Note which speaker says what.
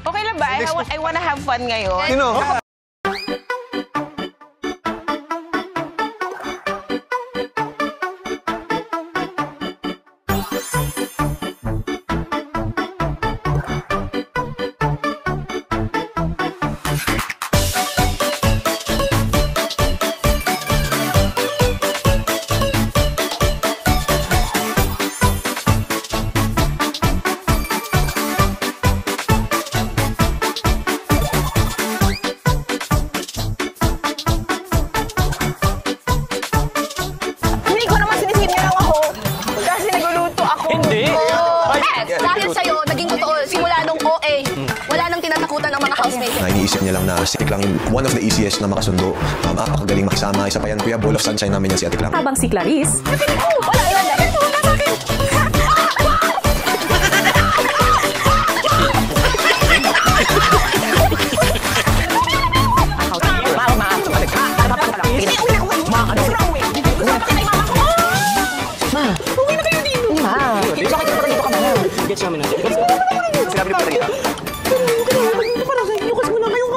Speaker 1: Okay lang ba? I wanna have fun ngayon.
Speaker 2: Sino?
Speaker 1: Hindi ko naman sinisinyarang ako. Kasi nagluluto ako.
Speaker 3: Hindi.
Speaker 4: Dahil sa'yo, naging totoo, simula nung OA, wala nang tinatakutan ng mga housemates.
Speaker 5: Na iniisip niya lang na si Atik lang yung one of the easiest na makasundo. Napakagaling makisama. Isa pa yan, kuya, ball of sunshine namin yan si Atik lang.
Speaker 6: Habang si Clarice,
Speaker 4: Wala yun, wala sa akin.
Speaker 3: Gets namin natin.
Speaker 2: Sinabi ni Patrita.
Speaker 1: Lukas muna kayong